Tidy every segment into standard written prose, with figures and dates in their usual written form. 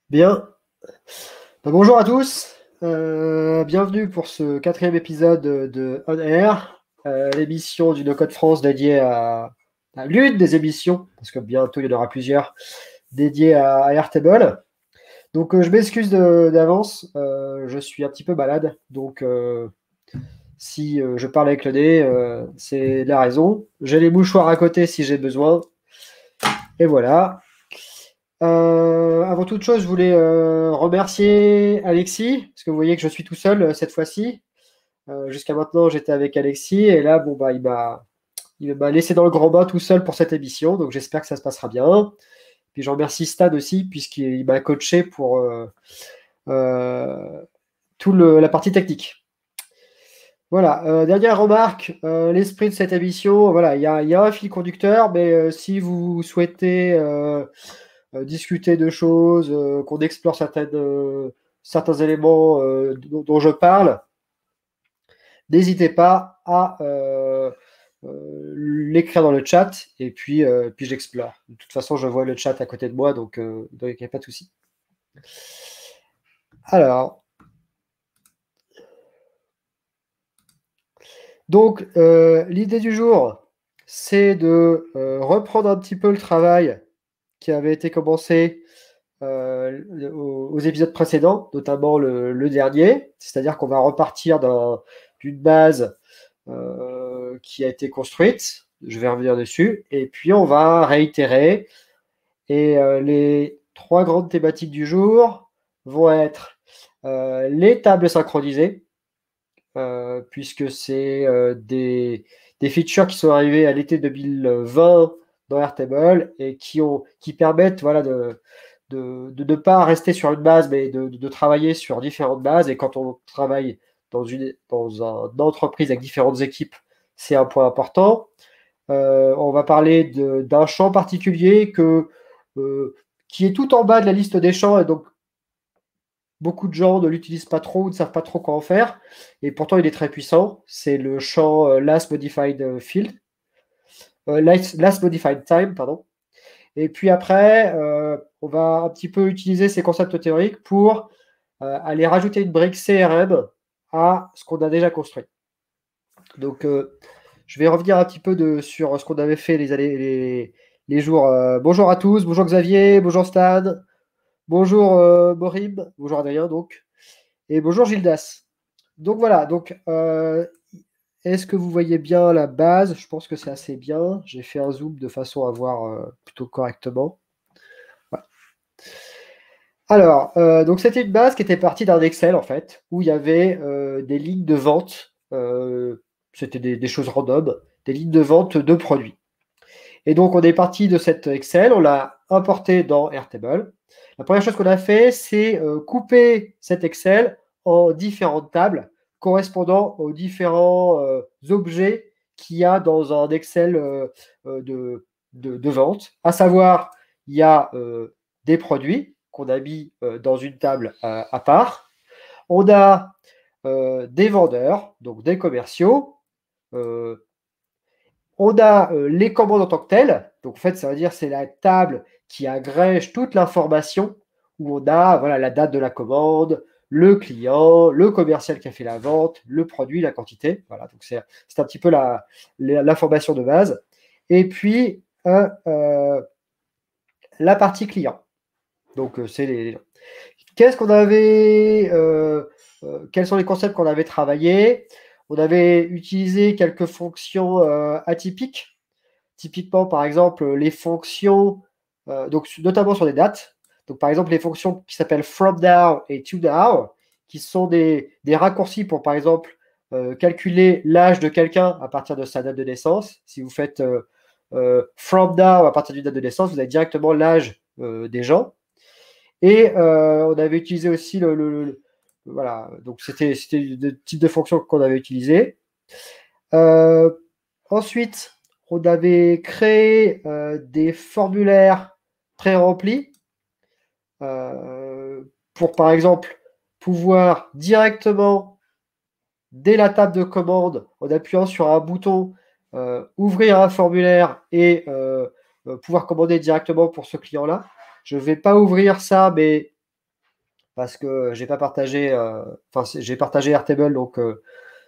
Bien. Bonjour à tous. Bienvenue pour ce quatrième épisode de On Air, l'émission du No Code France dédiée à l'une des émissions, parce que bientôt il y en aura plusieurs, dédiées à Airtable. Donc je m'excuse d'avance, je suis un petit peu malade, donc si je parle avec le nez, c'est la raison. J'ai les mouchoirs à côté si j'ai besoin, et voilà. Avant toute chose, je voulais remercier Alexis, parce que vous voyez que je suis tout seul cette fois-ci. Jusqu'à maintenant, j'étais avec Alexis, et là, bon, bah, il m'a laissé dans le grand bain tout seul pour cette émission, donc j'espère que ça se passera bien. Puis je remercie Stan aussi, puisqu'il m'a coaché pour euh, la partie technique. Voilà, dernière remarque, l'esprit de cette émission, voilà, il y a un fil conducteur, mais si vous souhaitez discuter de choses, qu'on explore certains éléments dont je parle, n'hésitez pas à l'écrire dans le chat et puis j'explore. De toute façon, je vois le chat à côté de moi, donc il n'y a pas de souci. Alors, donc l'idée du jour, c'est de reprendre un petit peu le travail qui avait été commencé aux épisodes précédents, notamment le dernier. C'est-à-dire qu'on va repartir d'une base qui a été construite. Je vais revenir dessus. Et puis, on va réitérer. Et les trois grandes thématiques du jour vont être les tables synchronisées, puisque c'est des features qui sont arrivées à l'été 2020 dans Airtable et qui permettent voilà, de ne pas rester sur une base, mais de travailler sur différentes bases. Et quand on travaille dans une entreprise avec différentes équipes, c'est un point important. On va parler d'un champ particulier qui est tout en bas de la liste des champs, et donc beaucoup de gens ne l'utilisent pas trop ou ne savent pas trop quoi en faire. Et pourtant, il est très puissant. C'est le champ Last Modified Field, Last Modified Time, pardon. Et puis après, on va un petit peu utiliser ces concepts théoriques pour aller rajouter une brique CRM à ce qu'on a déjà construit. Donc, je vais revenir un petit peu sur ce qu'on avait fait les jours. Bonjour à tous, bonjour Xavier, bonjour Stan, bonjour Morim, bonjour Adrien donc, et bonjour Gildas. Donc voilà, donc est-ce que vous voyez bien la base? Je pense que c'est assez bien. J'ai fait un zoom de façon à voir plutôt correctement. Ouais. Alors, donc c'était une base qui était partie d'un Excel en fait, où il y avait des lignes de vente, c'était des choses random, des lignes de vente de produits. Et donc on est parti de cet Excel, on l'a importé dans Airtable. La première chose qu'on a fait, c'est couper cet Excel en différentes tables correspondant aux différents objets qu'il y a dans un Excel de vente. À savoir, il y a des produits qu'on a mis dans une table à part. On a des vendeurs, donc des commerciaux. Euh, on a les commandes en tant que telles. Donc, en fait, ça veut dire c'est la table qui agrège toute l'information où on a voilà, la date de la commande, le client, le commercial qui a fait la vente, le produit, la quantité. Voilà, donc c'est un petit peu l'information de base. Et puis, la partie client. Donc, c'est Qu'est-ce qu'on avait quels sont les concepts qu'on avait travaillés? On avait utilisé quelques fonctions atypiques. Typiquement, par exemple, les fonctions, donc, notamment sur des dates. Donc, par exemple, les fonctions qui s'appellent from now et to now, qui sont des raccourcis pour, par exemple, calculer l'âge de quelqu'un à partir de sa date de naissance. Si vous faites from now à partir d'une date de naissance, vous avez directement l'âge des gens. Et on avait utilisé aussi voilà, donc c'était le type de fonction qu'on avait utilisé. Euh, Ensuite, on avait créé des formulaires pré-remplis pour, par exemple, pouvoir directement, dès la table de commande, en appuyant sur un bouton, ouvrir un formulaire et pouvoir commander directement pour ce client-là. Je ne vais pas ouvrir ça, mais parce que j'ai pas partagé, j'ai partagé Airtable, donc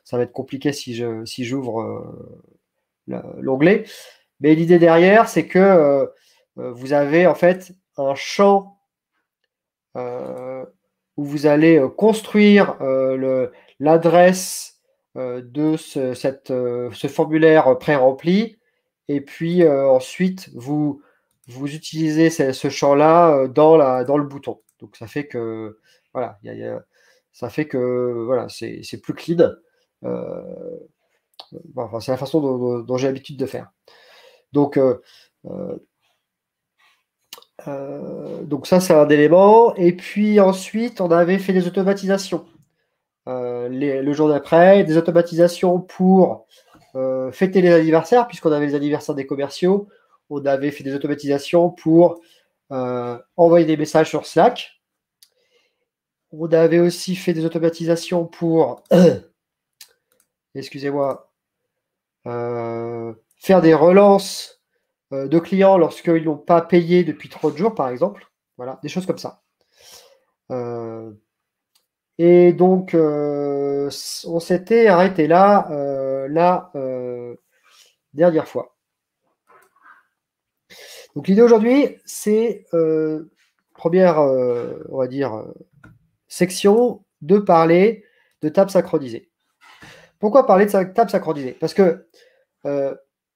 ça va être compliqué si j'ouvre l'onglet. Mais l'idée derrière, c'est que vous avez en fait un champ où vous allez construire l'adresse de ce formulaire pré-rempli, et puis ensuite vous utilisez ce champ-là dans le bouton. Donc ça fait que voilà, ça fait que voilà, c'est plus clean. Enfin, c'est la façon dont j'ai l'habitude de faire. Donc ça, c'est un élément. Et puis ensuite, on avait fait des automatisations. Le jour d'après, des automatisations pour fêter les anniversaires, puisqu'on avait les anniversaires des commerciaux. On avait fait des automatisations pour envoyer des messages sur Slack. On avait aussi fait des automatisations pour, excusez-moi, faire des relances de clients lorsqu'ils n'ont pas payé depuis 30 jours, par exemple. Voilà, des choses comme ça. Et donc, on s'était arrêté là la dernière fois. Donc, l'idée aujourd'hui, c'est, première, on va dire, section, de parler de table synchronisée. Pourquoi parler de table synchronisée? Parce que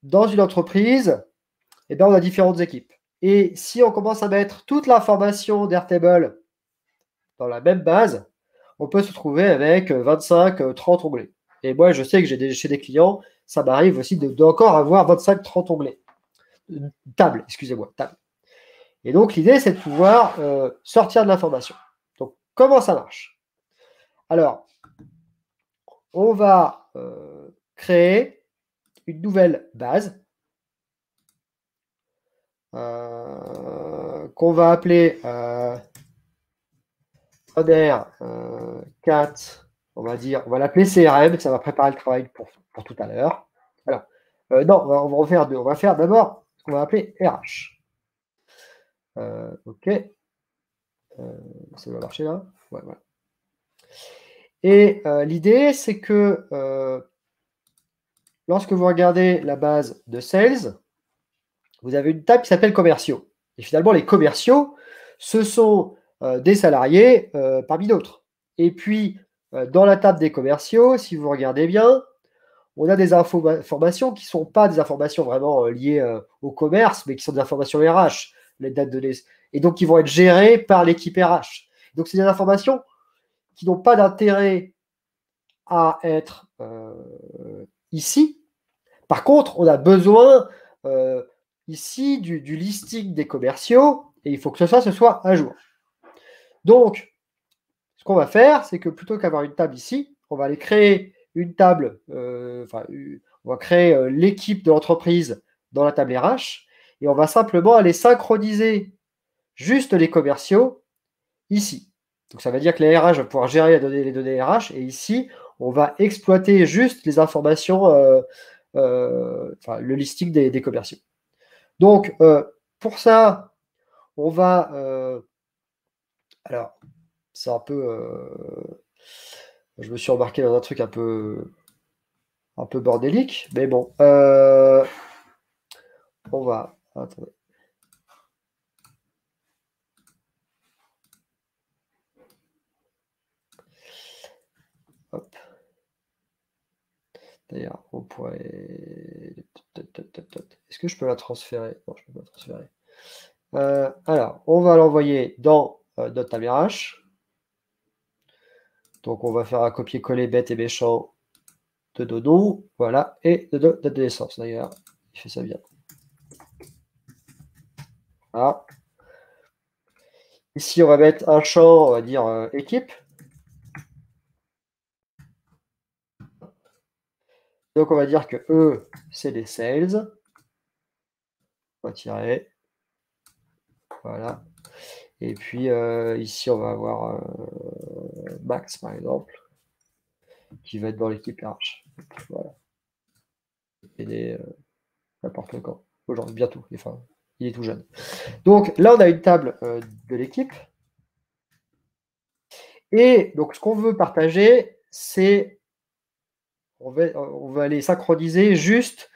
dans une entreprise, eh bien, on a différentes équipes. Et si on commence à mettre toute l'information d'Airtable dans la même base, on peut se trouver avec 25, 30 onglets. Et moi, je sais que chez des clients, ça m'arrive aussi d'encore avoir 25, 30 onglets. Table, excusez-moi, table. Et donc, l'idée, c'est de pouvoir sortir de l'information. Donc, comment ça marche? Alors, on va créer une nouvelle base qu'on va appeler Oder 4, on va l'appeler CRM, ça va préparer le travail pour tout à l'heure. Alors, non, on va en faire deux. On va faire d'abord ce qu'on va appeler RH. OK. Ça va marcher là? Ouais, voilà. Et l'idée, c'est que lorsque vous regardez la base de sales, vous avez une table qui s'appelle commerciaux. Et finalement, les commerciaux, ce sont des salariés parmi d'autres. Et puis, dans la table des commerciaux, si vous regardez bien, on a des informations qui ne sont pas des informations vraiment liées au commerce, mais qui sont des informations RH, les dates de et donc qui vont être gérées par l'équipe RH. Donc, c'est des informations qui n'ont pas d'intérêt à être ici. Par contre, on a besoin ici du listing des commerciaux, et il faut que ce soit à jour. Donc, ce qu'on va faire, c'est que plutôt qu'avoir une table ici, on va aller créer une table, on va créer l'équipe de l'entreprise dans la table RH, et on va simplement aller synchroniser juste les commerciaux ici. Donc, ça veut dire que les RH vont pouvoir gérer les données RH, et ici, on va exploiter juste les informations, le listing des commerciaux. Donc, pour ça, on va... alors, c'est un peu... je me suis embarqué dans un truc un peu bordélique, mais bon. On va... Attendez. Hop. D'ailleurs, on pourrait... Est-ce que je peux la transférer? Non, je ne peux pas la transférer. Alors, on va l'envoyer dans notre table RH. Donc, on va faire un copier-coller bête et méchant de Dodo. Voilà. Et de date de naissance, d'ailleurs. Il fait ça bien. Voilà. Ici, on va mettre un champ, on va dire équipe. Donc, on va dire que eux, c'est des sales. On va tirer. Voilà. Et puis, ici, on va avoir Max, par exemple, qui va être dans l'équipe RH. Voilà. Et n'importe quand. Aujourd'hui, bientôt. Enfin, il est tout jeune. Donc, là, on a une table de l'équipe. Et donc, ce qu'on veut partager, c'est, on va aller synchroniser juste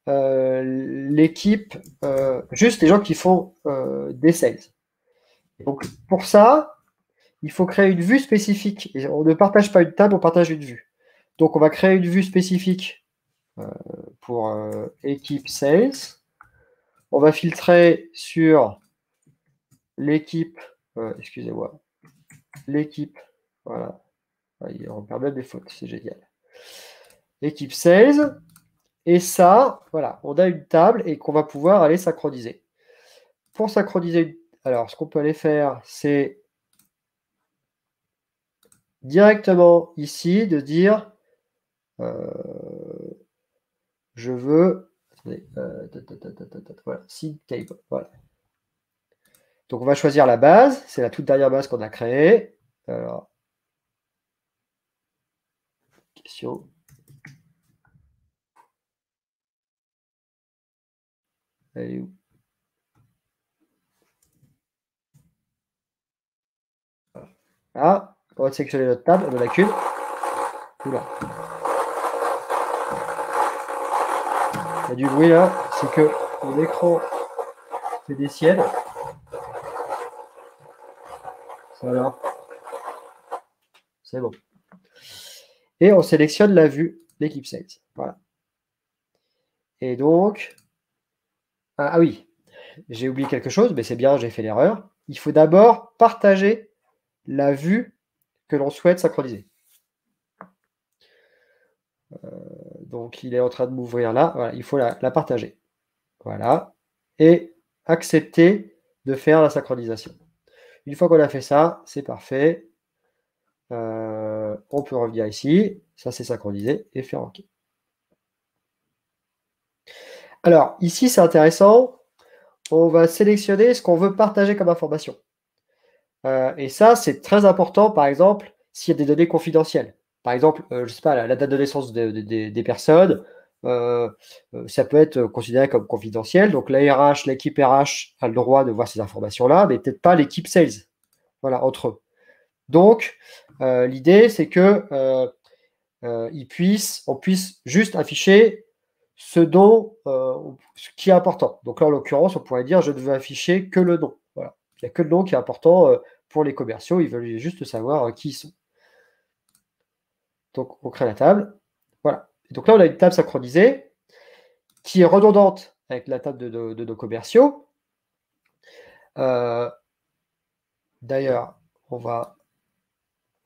l'équipe, juste les gens qui font des sales. Donc, pour ça, il faut créer une vue spécifique. Et on ne partage pas une table, on partage une vue. Donc, on va créer une vue spécifique pour équipe sales. On va filtrer sur l'équipe, excusez-moi, l'équipe, voilà, on perd même des fautes, c'est génial. Équipe sales, et ça, voilà, on a une table et qu'on va pouvoir aller synchroniser. Pour synchroniser, alors ce qu'on peut aller faire, c'est directement ici de dire je veux, attendez, voilà, seed table, voilà. Donc on va choisir la base, c'est la toute dernière base qu'on a créée. Alors, question. Elle est où? Ah, on va sélectionner notre table, on en a qu'une. Oula. Il y a du bruit là, c'est que mon écran fait des siennes. Voilà. C'est bon. Et on sélectionne la vue, l'équipe sales. Voilà. Et donc, ah oui, j'ai oublié quelque chose, mais c'est bien, j'ai fait l'erreur. Il faut d'abord partager la vue que l'on souhaite synchroniser. Donc, il est en train de m'ouvrir là. Voilà, il faut la partager. Voilà. Et accepter de faire la synchronisation. Une fois qu'on a fait ça, c'est parfait. On peut revenir ici. Ça, c'est synchronisé et faire OK. Alors, ici, c'est intéressant. On va sélectionner ce qu'on veut partager comme information. Et ça, c'est très important, par exemple, s'il y a des données confidentielles. Par exemple, je ne sais pas, la date de naissance des personnes, ça peut être considéré comme confidentiel. Donc, la RH, l'équipe RH a le droit de voir ces informations-là, mais peut-être pas l'équipe sales. Voilà, entre eux. Donc, l'idée, c'est que on puisse juste afficher ce qui est important. Donc là, en l'occurrence, on pourrait dire, je ne veux afficher que le nom. Voilà. Il n'y a que le nom qui est important pour les commerciaux. Ils veulent juste savoir qui ils sont. Donc, on crée la table. Voilà. Et donc là, on a une table synchronisée qui est redondante avec la table de nos commerciaux. D'ailleurs, on va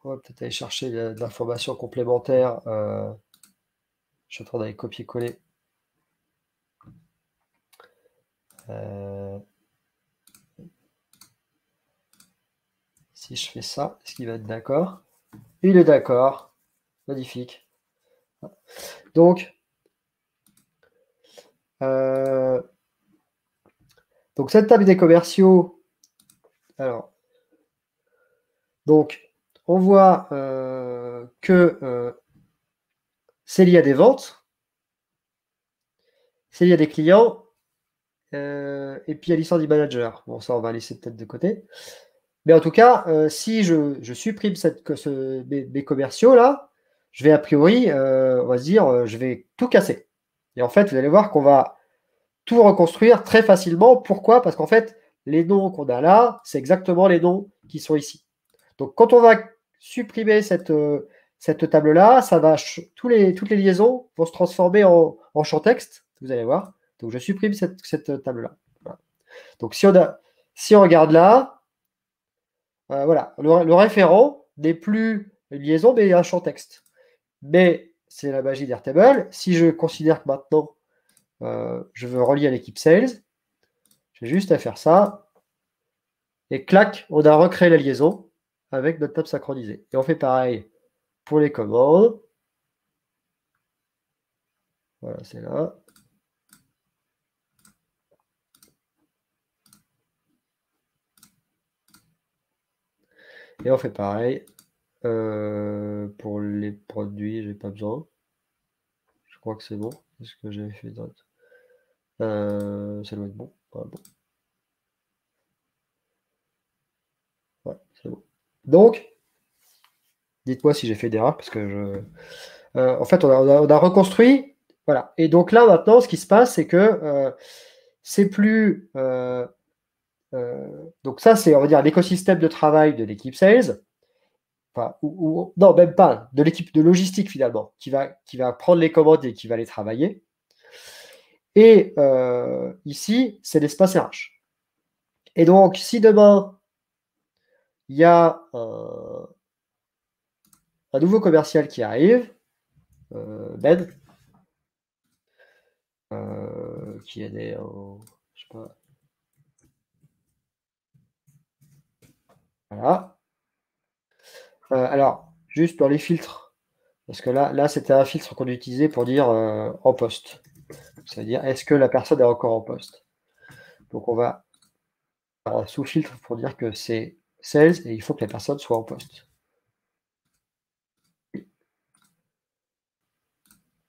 peut-être aller chercher de l'information complémentaire. Je suis en train d'aller copier-coller. Si je fais ça, est-ce qu'il va être d'accord? Il est d'accord. Magnifique. Donc, cette table des commerciaux, alors, donc, on voit que c'est lié à des ventes, c'est lié à des clients, et puis à l'histoire du manager. Bon, ça, on va laisser peut-être de côté. Mais en tout cas, si je supprime mes commerciaux là, je vais a priori, on va se dire, je vais tout casser. Et en fait, vous allez voir qu'on va tout reconstruire très facilement. Pourquoi? Parce qu'en fait, les noms qu'on a là, c'est exactement les noms qui sont ici. Donc, quand on va supprimer cette table-là, toutes les liaisons vont se transformer en champ texte. Vous allez voir. Donc, je supprime cette table-là. Voilà. Donc, si on regarde là, voilà, le référent n'est plus une liaison, mais un champ texte. Mais c'est la magie d'Airtable. Si je considère que maintenant, je veux relier à l'équipe sales, j'ai juste à faire ça. Et clac, on a recréé la liaison avec notre table synchronisée. Et on fait pareil pour les commandes. Voilà, c'est là. Et on fait pareil pour les produits, j'ai pas besoin. Je crois que c'est bon. Qu'est-ce que j'avais fait d'autre? Ça doit être bon. Voilà, bon. Ouais, c'est bon. Donc, Dites-moi si j'ai fait d'erreur, parce que en fait, on a reconstruit. Voilà. Et donc là, maintenant, ce qui se passe, c'est que c'est plus... donc ça, c'est, on va dire, l'écosystème de travail de l'équipe sales. Enfin, non, même pas, de l'équipe de logistique, finalement, qui va prendre les commandes et qui va les travailler. Et ici, c'est l'espace RH. Et donc, si demain, il y a un nouveau commercial qui arrive, Ben, qui est né en... Je sais pas. Voilà. Alors, juste dans les filtres, parce que là c'était un filtre qu'on utilisait pour dire en poste. C'est-à-dire, est-ce que la personne est encore en poste? Donc, on va un sous-filtre pour dire que c'est sales et il faut que la personne soit en poste.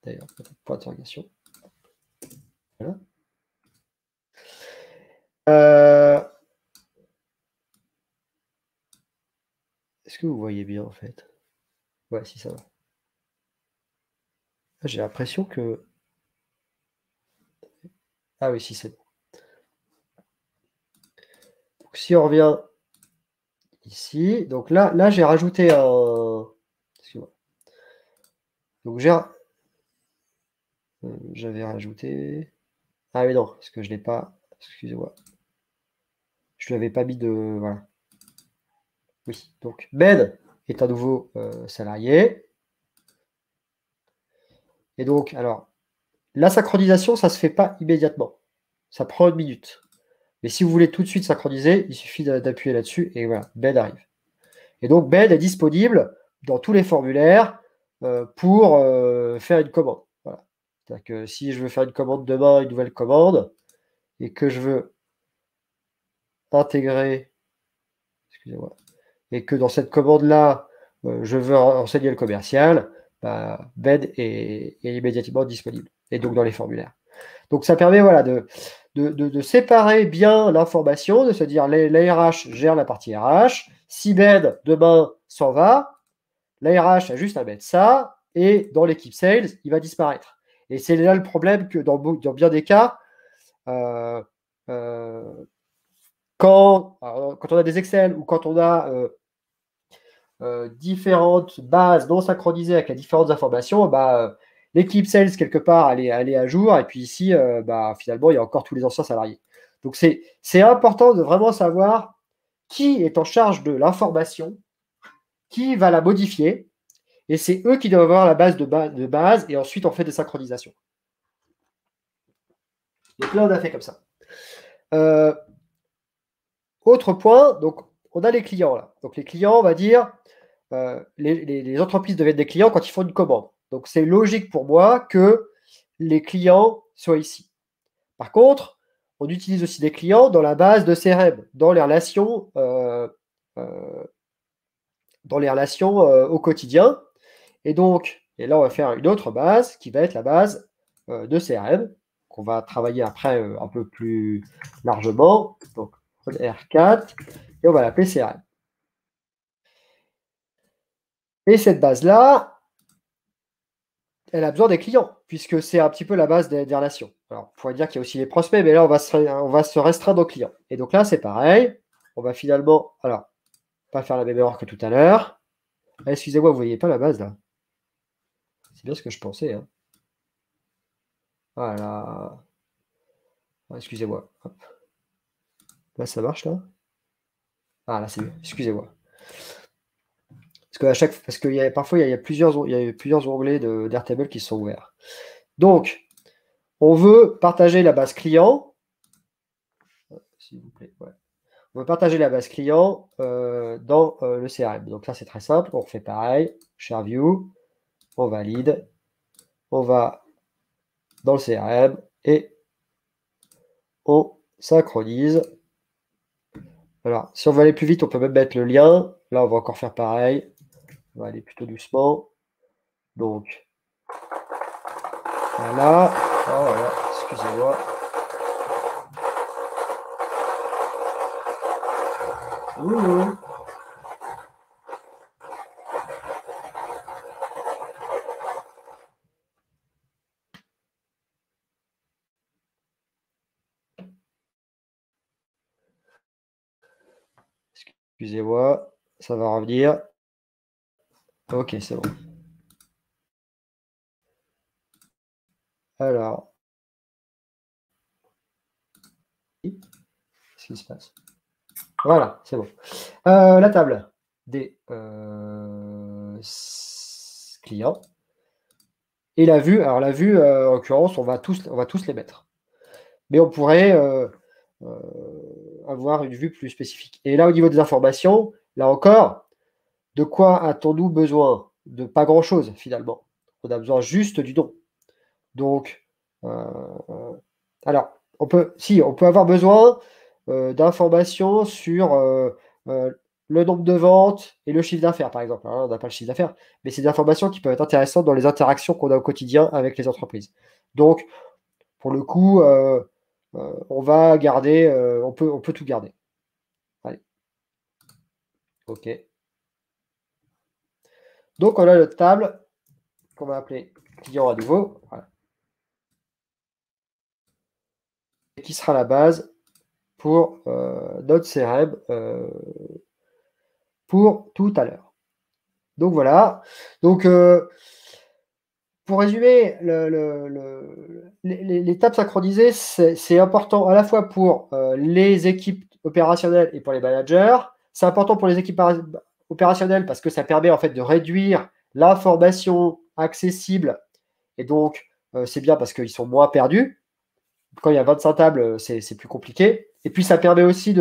D'ailleurs, peut-être point d'interrogation. Voilà. Est-ce que vous voyez bien en fait? Ouais, si ça va. J'ai l'impression que... Ah oui, si c'est bon. Donc, si on revient ici, donc là j'ai rajouté un... Excusez-moi. Donc j'avais rajouté... Ah oui, non, parce que je ne l'ai pas... Excusez-moi. Je ne lui avais pas mis de... Voilà. Oui, donc Ben est un nouveau salarié. Et donc, alors, la synchronisation, ça ne se fait pas immédiatement. Ça prend une minute. Mais si vous voulez tout de suite synchroniser, il suffit d'appuyer là-dessus et voilà, Ben arrive. Et donc, Ben est disponible dans tous les formulaires pour faire une commande. Voilà. C'est-à-dire que si je veux faire une commande demain, une nouvelle commande, et que je veux intégrer, excusez-moi, et que dans cette commande-là, je veux renseigner le commercial, bah, Ben est immédiatement disponible. Et donc dans les formulaires. Donc ça permet voilà, de séparer bien l'information, de se dire la RH gère la partie RH. Si Ben demain s'en va, la RH a juste à mettre ça, et dans l'équipe sales, il va disparaître. Et c'est là le problème que dans bien des cas, euh, euh, quand on a des Excel ou quand on a différentes bases non synchronisées avec les différentes informations, bah, l'équipe sales, quelque part, elle est à jour. Et puis ici, bah, finalement, il y a encore tous les anciens salariés. Donc, c'est important de vraiment savoir qui est en charge de l'information, qui va la modifier. Et c'est eux qui doivent avoir la base de base. Et ensuite, on fait des synchronisations. Donc là, on a fait comme ça. Autre point, donc on a les clients là. Donc les clients, on va dire, les entreprises deviennent des clients quand ils font une commande. Donc c'est logique pour moi que les clients soient ici. Par contre, on utilise aussi des clients dans la base de CRM, dans les relations, au quotidien. Et donc, et là, on va faire une autre base qui va être la base de CRM, qu'on va travailler après un peu plus largement. Donc, R4, et on va l'appeler CRM. Et cette base-là, elle a besoin des clients, puisque c'est un petit peu la base des relations. Alors, on pourrait dire qu'il y a aussi les prospects, mais là, on va se restreindre aux clients. Et donc là, c'est pareil. On va finalement, alors, pas faire la même erreur que tout à l'heure. Ah, excusez-moi, vous ne voyez pas la base, là? C'est bien ce que je pensais. Hein. Voilà. Ah, excusez-moi. Là, ça marche, là? Ah, là, c'est mieux. Excusez-moi. Parce que parfois, il y a plusieurs onglets d'Airtable qui sont ouverts. Donc, on veut partager la base client. S'il vous plaît, ouais. On veut partager la base client dans le CRM. Donc là, c'est très simple. On refait pareil. Share view. On valide. On va dans le CRM et on synchronise. Alors, si on veut aller plus vite, on peut même mettre le lien. Là, on va encore faire pareil. On va aller plutôt doucement. Donc, voilà. Oh, voilà. Excusez-moi. Excusez-moi, ça va revenir. Ok, c'est bon. Alors, qu'est-ce qui se passe? Voilà, c'est bon. La table des clients et la vue. Alors la vue, en l'occurrence, on va tous les mettre. Mais on pourrait avoir une vue plus spécifique. Et là, au niveau des informations, là encore, de quoi a-t-on besoin? De pas grand-chose, finalement. On a besoin juste du nom. Donc, alors, on peut avoir besoin d'informations sur le nombre de ventes et le chiffre d'affaires, par exemple. Alors, on n'a pas le chiffre d'affaires, mais c'est des informations qui peuvent être intéressantes dans les interactions qu'on a au quotidien avec les entreprises. Donc, pour le coup, on va garder, on peut tout garder. Allez, OK. Donc, on a notre table qu'on va appeler client à nouveau, voilà, et qui sera la base pour notre CRM pour tout à l'heure. Donc voilà. Donc pour résumer, l'étape synchronisée, c'est important à la fois pour les équipes opérationnelles et pour les managers. C'est important pour les équipes opérationnelles parce que ça permet en fait de réduire l'information accessible et donc c'est bien parce qu'ils sont moins perdus. Quand il y a 25 tables, c'est plus compliqué. Et puis ça permet aussi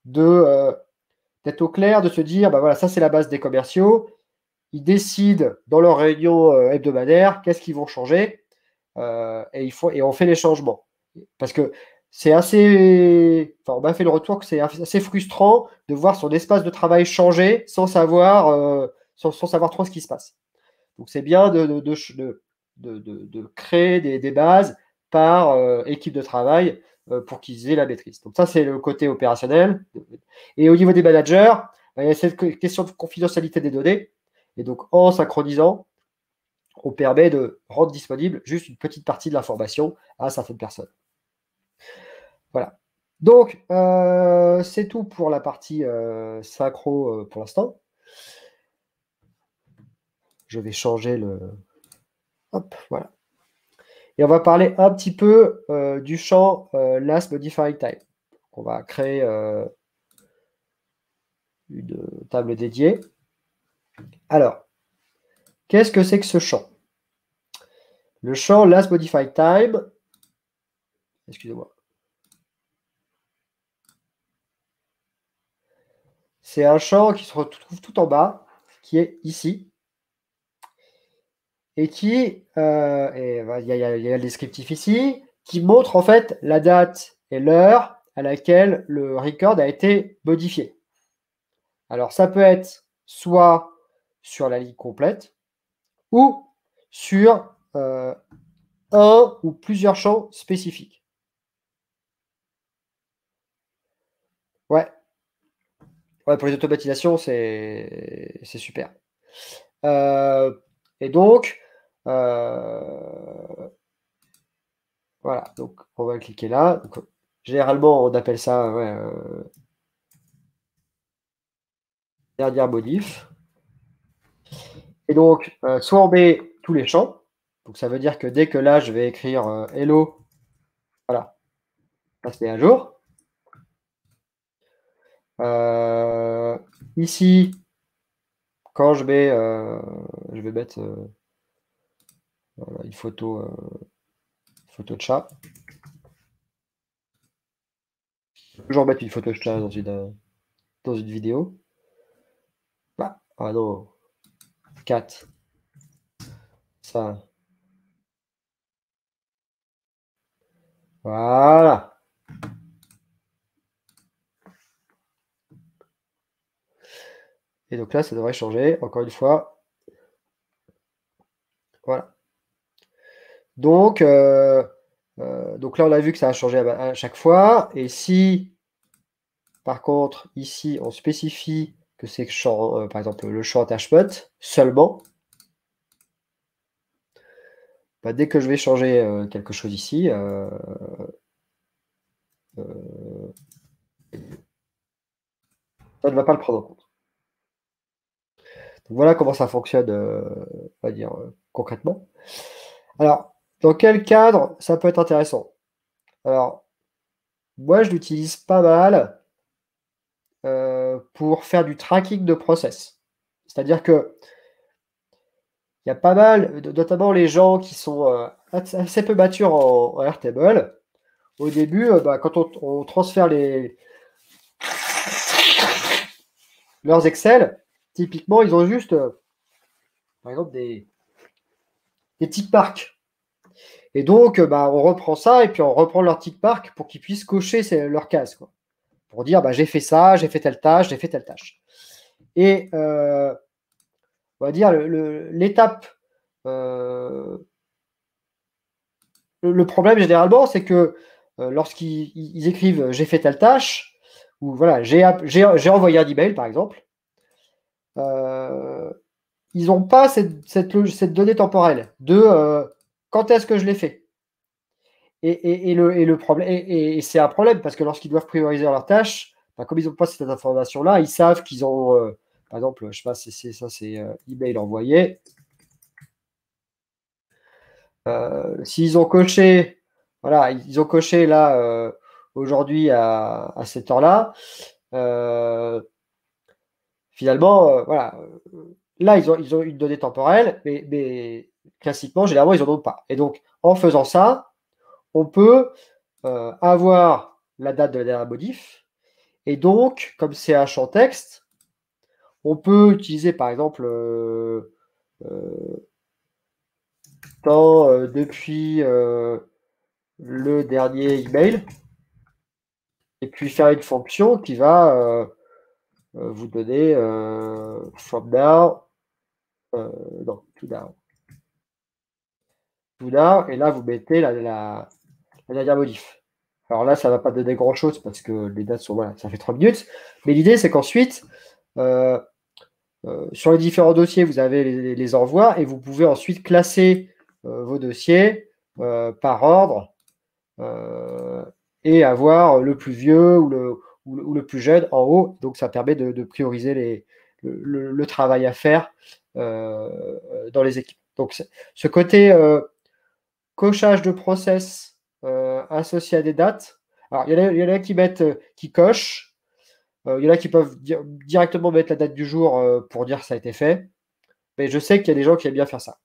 d'être au clair, de se dire, bah voilà, ça c'est la base des commerciaux. Ils décident dans leur réunion hebdomadaire qu'est-ce qu'ils vont changer et on fait les changements. Parce que c'est assez. Enfin, on m'a fait le retour que c'est assez frustrant de voir son espace de travail changer sans savoir trop ce qui se passe. Donc c'est bien de créer des bases par équipe de travail pour qu'ils aient la maîtrise. Donc ça, c'est le côté opérationnel. Et au niveau des managers, il y a cette question de confidentialité des données. Et donc en synchronisant, on permet de rendre disponible juste une petite partie de l'information à certaines personnes. Voilà. Donc, c'est tout pour la partie synchro pour l'instant. Je vais changer le... Hop, voilà. Et on va parler un petit peu du champ Last Modifying Time. On va créer une table dédiée. Alors, qu'est-ce que c'est que ce champ? Le champ Last Modified Time, excusez-moi, c'est un champ qui se retrouve tout en bas, qui est ici, et qui, il y a le descriptif ici, qui montre en fait la date et l'heure à laquelle le record a été modifié. Alors, ça peut être soit sur la ligne complète, ou sur un ou plusieurs champs spécifiques. Ouais. Ouais, pour les automatisations, c'est super. Et donc, voilà, donc on va cliquer là. Donc, généralement, on appelle ça ouais, dernière modif. Et donc, soit on met tous les champs. Donc, ça veut dire que dès que là, je vais écrire hello, voilà, ça se met à jour. Ici, quand je vais mettre voilà, une photo de chat. Je vais toujours mettre une photo de chat dans une vidéo. Ah non, 4. Ça. Voilà. Et donc là, ça devrait changer, encore une fois. Voilà. Donc là, on a vu que ça a changé à chaque fois. Et si, par contre, ici, on spécifie que c'est champ, par exemple, le champ attachment seulement, bah, dès que je vais changer quelque chose ici, euh, ， . 。 . 。 . 。 . 。 . 。 . 。 . 。 . 。 . 。 . 。 . . 。 . . 。 . 。 . . 。 . 。 . 。 . 。 . 。 . 。 . 。 . 。 . 。 . 。 . 。 . 。 . 。 . . ça ne va pas le prendre en compte. Donc voilà comment ça fonctionne, on va dire, concrètement. Alors, dans quel cadre ça peut être intéressant? Alors, moi, je l'utilise pas mal pour faire du tracking de process. C'est-à-dire que il y a pas mal, notamment les gens qui sont assez peu matures en Airtable. Au début, quand on transfère leurs Excel, typiquement, ils ont juste, par exemple, des tick marks. Et donc, on reprend ça et puis on reprend leur tick mark pour qu'ils puissent cocher leur case, quoi. Pour dire, j'ai fait ça, j'ai fait telle tâche, j'ai fait telle tâche. Et on va dire l'étape. Le problème généralement, c'est que lorsqu'ils écrivent j'ai fait telle tâche, ou voilà, j'ai envoyé un email par exemple, ils n'ont pas cette donnée temporelle de quand est-ce que je l'ai fait. Et le problème, et c'est un problème parce que lorsqu'ils doivent prioriser leurs tâches, comme ils n'ont pas cette information-là, ils savent qu'ils ont, par exemple, je sais pas, c'est email envoyé. S'ils ont coché, voilà, ils ont coché là aujourd'hui à cette heure-là, finalement, voilà, là ils ont une donnée temporelle, mais classiquement, généralement, ils n'en ont pas. Et donc, en faisant ça, on peut avoir la date de la dernière modif. Et donc, comme c'est un champ texte, on peut utiliser par exemple depuis le dernier email et puis faire une fonction qui va vous donner from now, non, to now. To now, et là vous mettez la dernière modif. Alors là, ça ne va pas donner grand chose parce que les dates sont, voilà, ça fait 3 minutes. Mais l'idée, c'est qu'ensuite, sur les différents dossiers, vous avez les envois et vous pouvez ensuite classer vos dossiers par ordre et avoir le plus vieux ou le plus jeune en haut. Donc, ça permet de prioriser le travail à faire dans les équipes. Donc, ce côté cochage de process associé à des dates. Alors, il y en a qui mettent, qui cochent. Il y en a qui peuvent directement mettre la date du jour pour dire que ça a été fait. Mais je sais qu'il y a des gens qui aiment bien faire ça.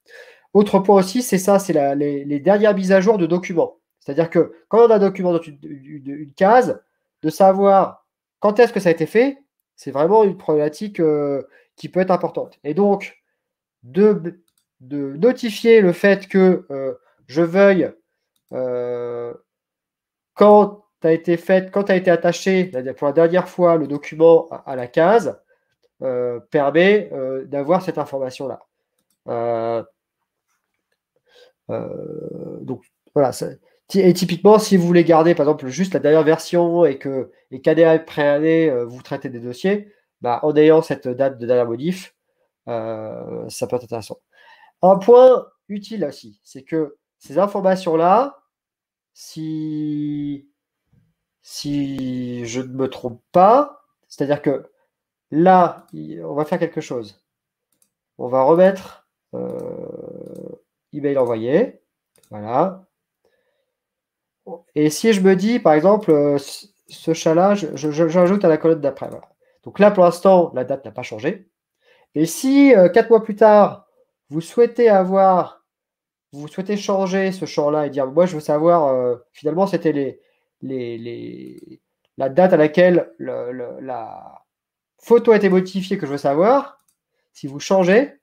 Autre point aussi, c'est ça, c'est les dernières mises à jour de documents. C'est-à-dire que quand on a un document dans une case, de savoir quand est-ce que ça a été fait, c'est vraiment une problématique qui peut être importante. Et donc, de notifier le fait que je veuille quand a été fait, quand a été attaché pour la dernière fois le document à la case, permet d'avoir cette information-là. Donc voilà. Et typiquement, si vous voulez garder par exemple juste la dernière version et qu'année après année, vous traitez des dossiers, en ayant cette date de dernière modif, ça peut être intéressant. Un point utile aussi, c'est que ces informations-là, si je ne me trompe pas, c'est-à-dire que là, on va faire quelque chose. On va remettre email envoyé. Voilà. Et si je me dis, par exemple, ce chat-là, j'ajoute à la colonne d'après. Voilà. Donc là, pour l'instant, la date n'a pas changé. Et si 4 mois plus tard, vous souhaitez changer ce champ-là et dire, moi, je veux savoir, finalement, c'était la date à laquelle la photo a été modifiée que je veux savoir, si vous changez,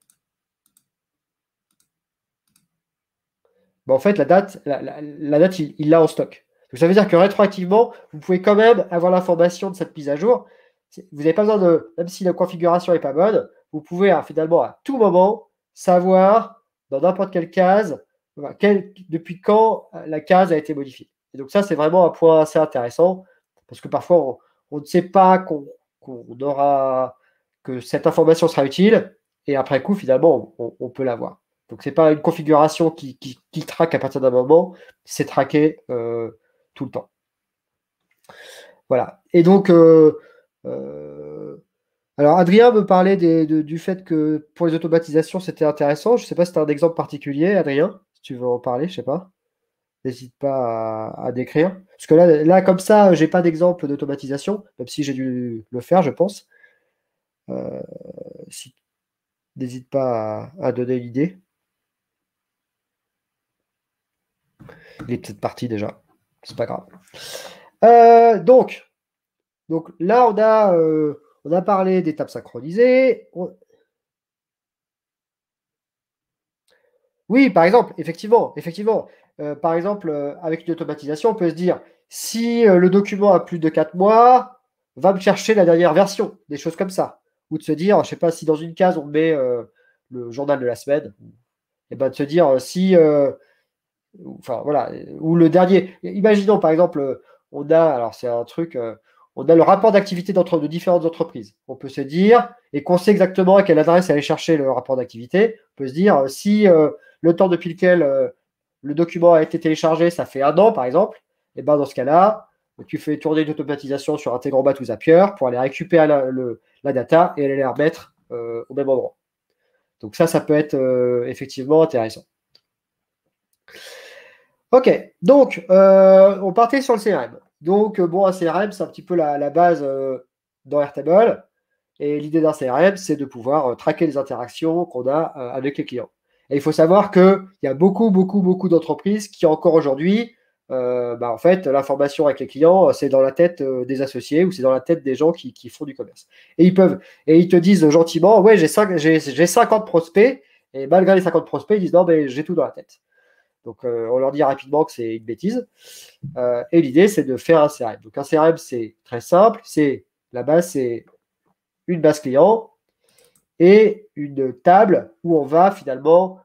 en fait, la date, il l'a en stock. Donc, ça veut dire que rétroactivement, vous pouvez quand même avoir l'information de cette mise à jour. Vous n'avez pas besoin même si la configuration n'est pas bonne, vous pouvez finalement à tout moment savoir dans n'importe quelle case depuis quand la case a été modifiée. Et donc ça, c'est vraiment un point assez intéressant parce que parfois, on ne sait pas que cette information sera utile et après coup, finalement, on peut l'avoir. Donc, ce n'est pas une configuration qui traque à partir d'un moment, c'est traqué tout le temps. Voilà. Et donc, Alors, Adrien me parlait du fait que pour les automatisations, c'était intéressant. Je ne sais pas si tu as un exemple particulier, Adrien, si tu veux en parler, je ne sais pas. N'hésite pas à décrire. Parce que là comme ça, j'ai pas d'exemple d'automatisation, même si j'ai dû le faire, je pense. Euh, si, N'hésite pas à donner l'idée. Il est peut-être parti déjà. C'est pas grave. Donc là, on a parlé d'étapes synchronisées. Oui, par exemple, effectivement. Par exemple, avec une automatisation, on peut se dire, si le document a plus de 4 mois, va me chercher la dernière version, des choses comme ça. Ou de se dire, je ne sais pas, si dans une case, on met le journal de la semaine, et ben de se dire, si, enfin voilà, ou le dernier. Imaginons, par exemple, on a, alors c'est un truc, on a le rapport d'activité de différentes entreprises. On peut se dire, et qu'on sait exactement à quelle adresse aller chercher le rapport d'activité, on peut se dire, si le temps depuis lequel le document a été téléchargé, ça fait 1 an, par exemple, et ben dans ce cas-là, tu fais tourner une automatisation sur Integromat ou Zapier pour aller récupérer la data et aller la remettre au même endroit. Donc ça peut être effectivement intéressant. Ok, donc on partait sur le CRM. Donc bon, un CRM, c'est un petit peu la base dans Airtable. Et l'idée d'un CRM, c'est de pouvoir traquer les interactions qu'on a avec les clients. Et il faut savoir qu'il y a beaucoup d'entreprises qui encore aujourd'hui, en fait, l'information avec les clients, c'est dans la tête des associés ou c'est dans la tête des gens qui font du commerce. Et ils te disent gentiment, ouais, j'ai 50 prospects, et malgré les 50 prospects, ils disent, non, mais j'ai tout dans la tête. Donc, on leur dit rapidement que c'est une bêtise. Et l'idée, c'est de faire un CRM. Donc, un CRM, c'est très simple. La base, c'est une base client et une table où on va finalement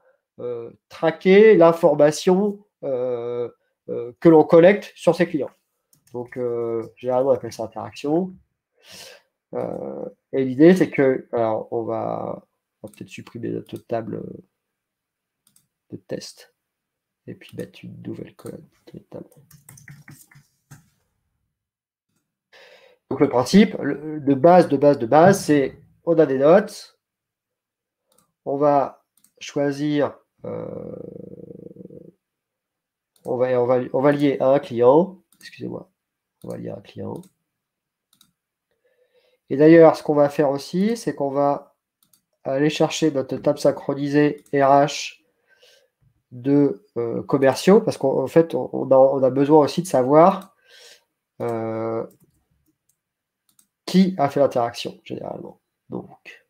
traquer l'information que l'on collecte sur ses clients. Donc, généralement, on appelle ça interaction. Et l'idée, c'est que, alors, on va peut-être supprimer notre table de test et puis mettre une nouvelle colonne de table. Donc, le principe de base, c'est on a des notes, on va choisir, on va lier à un client, excusez-moi, on va lier à un client. Et d'ailleurs, ce qu'on va faire aussi, c'est qu'on va aller chercher notre table synchronisée RH de commerciaux, parce qu'en fait, on a besoin aussi de savoir qui a fait l'interaction, généralement. Donc,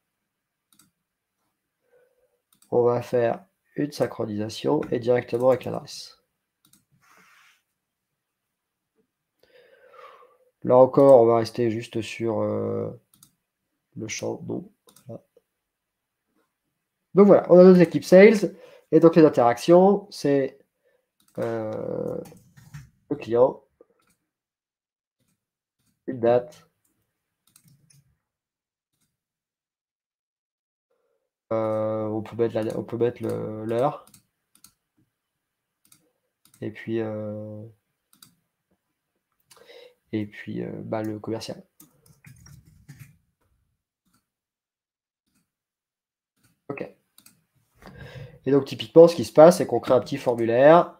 on va faire une synchronisation et directement avec l'adresse. Là encore, on va rester juste sur le champ nom. Voilà. Donc voilà, on a notre équipe sales. Et donc les interactions, c'est le client, une date, on peut mettre l'heure, et puis, le commercial. Ok. Et donc typiquement, ce qui se passe, c'est qu'on crée un petit formulaire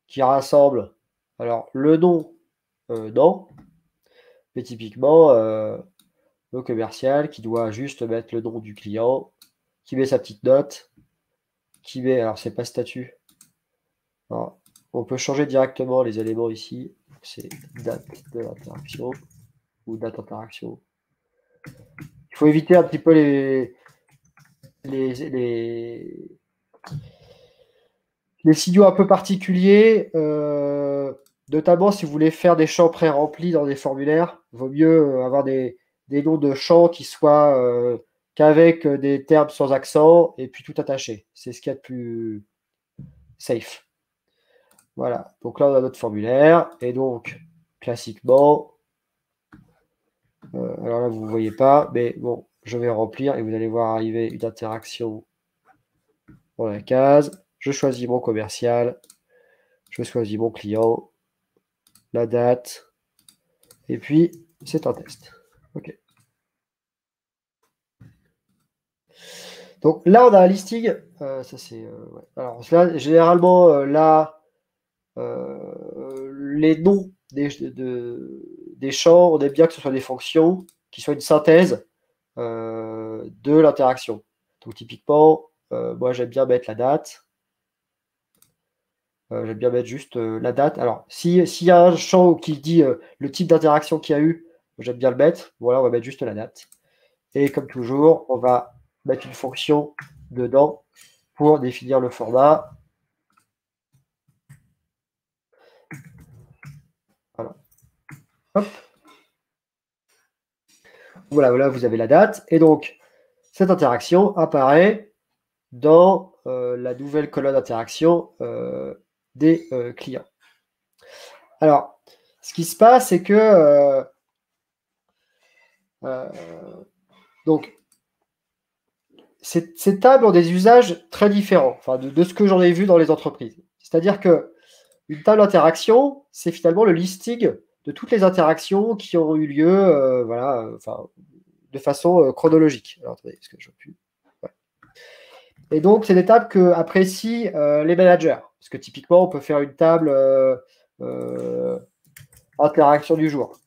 qui rassemble alors le nom, non, mais typiquement le commercial qui doit juste mettre le nom du client, qui met sa petite note, qui met, alors c'est pas statut. Alors, on peut changer directement les éléments ici. C'est date de l'interaction ou date interaction. Il faut éviter un petit peu les signaux un peu particuliers, notamment si vous voulez faire des champs pré-remplis dans des formulaires, il vaut mieux avoir des noms de champs qui soient qu'avec des termes sans accent et puis tout attaché. C'est ce qu'il y a de plus safe. Voilà, donc là on a notre formulaire et donc classiquement, alors là vous ne voyez pas, mais bon, je vais remplir et vous allez voir arriver une interaction dans la case. Je choisis mon commercial, je choisis mon client, la date, et puis c'est un test. Ok. Donc là, on a un listing. Ça, c'est, ouais. Alors là, généralement, là, les noms des champs, on aime bien que ce soit des fonctions qui soient une synthèse de l'interaction. Donc typiquement, moi j'aime bien mettre la date. J'aime bien mettre juste la date. Alors, s'il y a un champ qui dit le type d'interaction qu'il y a eu, j'aime bien le mettre. Voilà, on va mettre juste la date. Et comme toujours, on va mettre une fonction dedans pour définir le format. Voilà. Hop. Voilà, vous avez la date. Et donc, cette interaction apparaît dans la nouvelle colonne d'interaction des clients. Alors, ce qui se passe, c'est que donc, ces tables ont des usages très différents, enfin, de ce que j'en ai vu dans les entreprises. C'est-à-dire que une table d'interaction, c'est finalement le listing de toutes les interactions qui ont eu lieu, voilà, enfin, de façon chronologique. Alors, attendez, est-ce que je peux plus... Ouais. Et donc, c'est des tables que apprécient les managers. Parce que typiquement, on peut faire une table interaction du jour.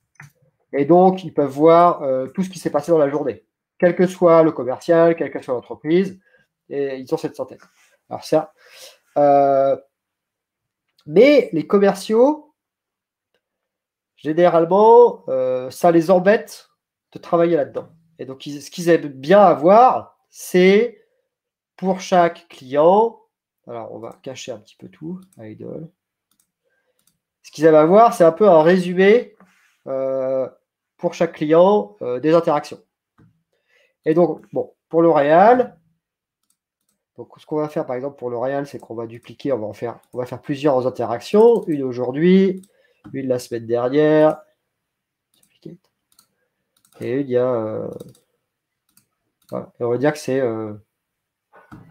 Et donc, ils peuvent voir tout ce qui s'est passé dans la journée, quel que soit le commercial, quelle que soit l'entreprise, et ils ont cette synthèse. Alors ça, mais les commerciaux, généralement, ça les embête de travailler là-dedans. Et donc, ce qu'ils aiment bien avoir, c'est pour chaque client, alors on va cacher un petit peu tout, idle. Ce qu'ils aiment avoir, c'est un peu un résumé pour chaque client des interactions. Et donc, bon, pour L'Oréal, donc ce qu'on va faire par exemple pour L'Oréal, c'est qu'on va dupliquer, on va faire plusieurs interactions, une aujourd'hui, une la semaine dernière, et une il y a. Voilà. Et on va dire que c'est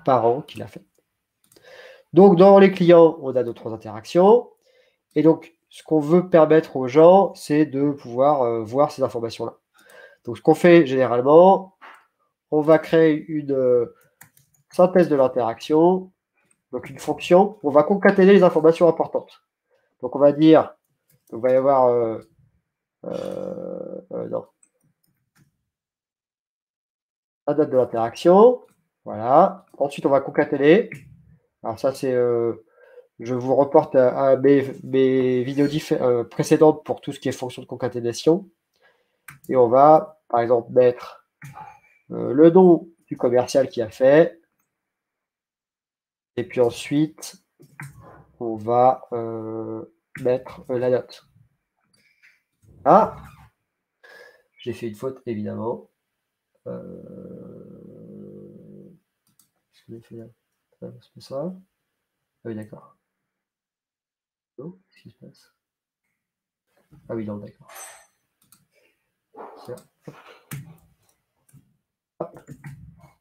par an qu'il a fait. Donc, dans les clients, on a d'autres interactions. Et donc, ce qu'on veut permettre aux gens, c'est de pouvoir voir ces informations-là. Donc, ce qu'on fait généralement, on va créer une synthèse de l'interaction, donc une fonction. On va concaténer les informations importantes. Donc, on va dire, il va y avoir, non, la date de l'interaction. Voilà. Ensuite, on va concaténer. Alors, ça, c'est, je vous reporte à mes vidéos précédentes pour tout ce qui est fonction de concaténation. Et on va, par exemple, mettre le nom du commercial qui a fait. Et puis ensuite, on va mettre la note. Ah, j'ai fait une faute, évidemment. Qu'est-ce que j'ai fait là? C'est ça? Ah oui, d'accord. Oh, qu'est-ce qui se passe? Ah oui, non, d'accord.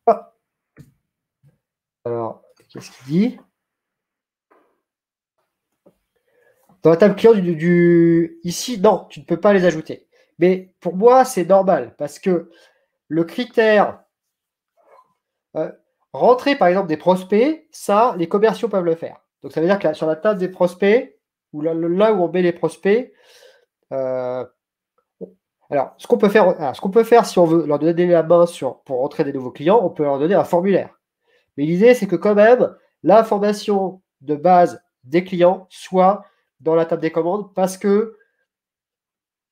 Ah. Alors, qu'est-ce qu'il dit? Dans la table client ici, non, tu ne peux pas les ajouter. Mais pour moi, c'est normal parce que le critère rentrer, par exemple, des prospects, ça, les commerciaux peuvent le faire. Donc, ça veut dire que là, sur la table des prospects, ou là où on met les prospects, alors, ce qu'on peut faire si on veut leur donner la main pour rentrer des nouveaux clients, on peut leur donner un formulaire. Mais l'idée, c'est que quand même, l'information de base des clients soit dans la table des commandes parce que,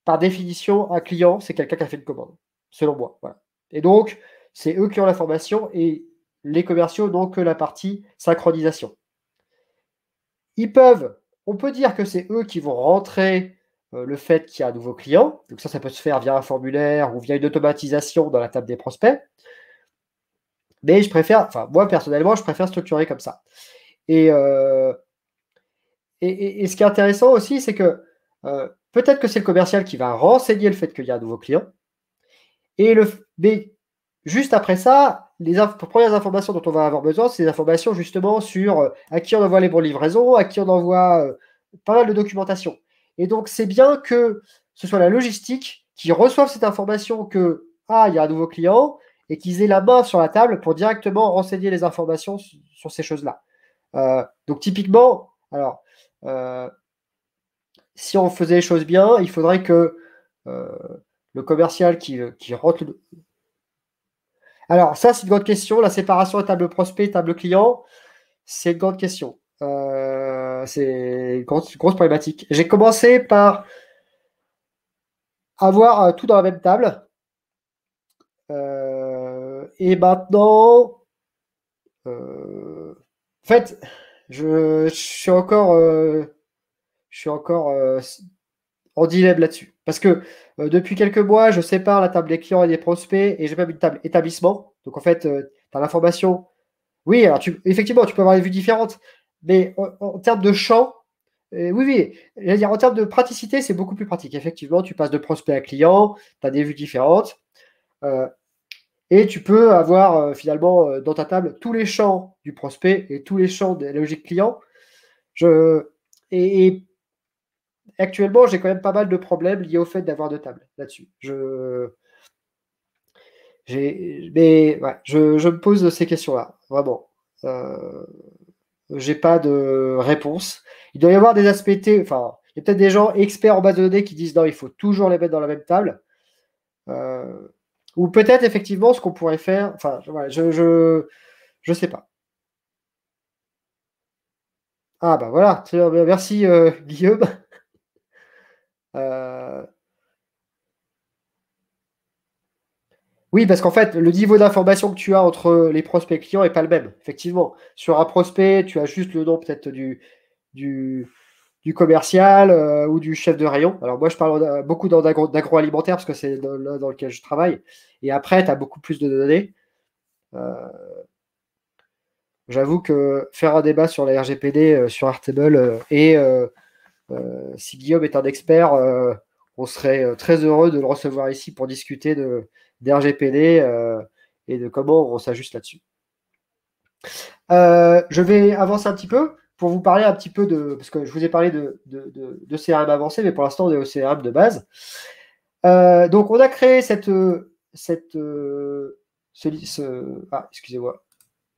par définition, un client, c'est quelqu'un qui a fait une commande, selon moi. Voilà. Et donc, c'est eux qui ont l'information et les commerciaux n'ont que la partie synchronisation. On peut dire que c'est eux qui vont rentrer le fait qu'il y a un nouveau client. Donc ça peut se faire via un formulaire ou via une automatisation dans la table des prospects. Mais moi personnellement, je préfère structurer comme ça. Et ce qui est intéressant aussi, c'est que peut-être que c'est le commercial qui va renseigner le fait qu'il y a un nouveau client. Mais juste après ça, les premières informations dont on va avoir besoin, c'est des informations justement sur à qui on envoie les bons livraisons, à qui on envoie pas mal de documentation. Et donc, c'est bien que ce soit la logistique qui reçoive cette information que, il y a un nouveau client, et qu'ils aient la main sur la table pour directement renseigner les informations sur ces choses-là. Donc typiquement, alors, si on faisait les choses bien, il faudrait que le commercial qui rentre... Alors ça, c'est une grande question. La séparation table prospect, table client, c'est une grande question. C'est une grosse problématique. J'ai commencé par avoir tout dans la même table. Et maintenant, en fait, je suis encore en dilemme là-dessus. Parce que depuis quelques mois, je sépare la table des clients et des prospects et j'ai même une table établissement. Donc en fait, tu as l'information. Oui, alors effectivement, tu peux avoir des vues différentes, mais en termes de champ, oui, oui, je veux dire, en termes de praticité, c'est beaucoup plus pratique. Effectivement, tu passes de prospect à client, tu as des vues différentes. Et tu peux avoir finalement dans ta table tous les champs du prospect et tous les champs de la logique client. Et actuellement, j'ai quand même pas mal de problèmes liés au fait d'avoir deux tables là-dessus. Mais ouais, je me pose ces questions-là, vraiment. J'ai pas de réponse. Il doit y avoir des aspects, enfin, il y a peut-être des gens experts en base de données qui disent non, il faut toujours les mettre dans la même table. Ou peut-être effectivement ce qu'on pourrait faire. Enfin, voilà, je sais pas. Ah bah voilà, merci Guillaume. Euh, Oui, parce qu'en fait, le niveau d'information que tu as entre les prospects et clients n'est pas le même. Effectivement, sur un prospect, tu as juste le nom peut-être du, du commercial ou du chef de rayon. Alors moi, je parle beaucoup d'agroalimentaire parce que c'est là dans lequel je travaille. Et après, tu as beaucoup plus de données. Euh, J'avoue que faire un débat sur la RGPD, sur Airtable, et si Guillaume est un expert, on serait très heureux de le recevoir ici pour discuter des RGPD et de comment on s'ajuste là-dessus. Je vais avancer un petit peu pour vous parler un petit peu de... Parce que je vous ai parlé de CRM avancé, mais pour l'instant, on est au CRM de base. Donc, on a créé Ah, excusez-moi.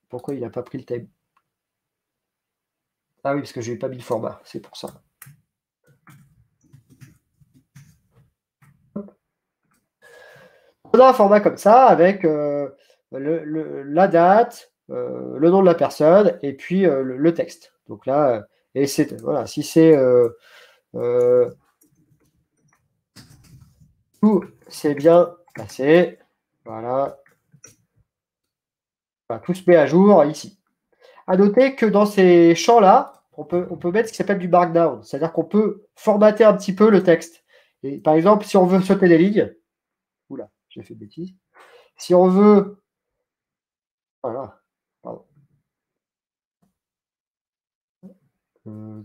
Pourquoi il n'a pas pris le thème? Ah oui, parce que je n'ai pas mis le format. C'est pour ça. On a un format comme ça avec la date, le nom de la personne et puis le texte. Donc là, et c'est voilà, si c'est tout c'est bien passé, voilà. Voilà, tout se met à jour ici. À noter que dans ces champs-là, on peut mettre ce qui s'appelle du markdown, c'est-à-dire qu'on peut formater un petit peu le texte. Et par exemple, si on veut sauter des lignes, oula, j'ai fait une bêtise. Si on veut, voilà, pardon.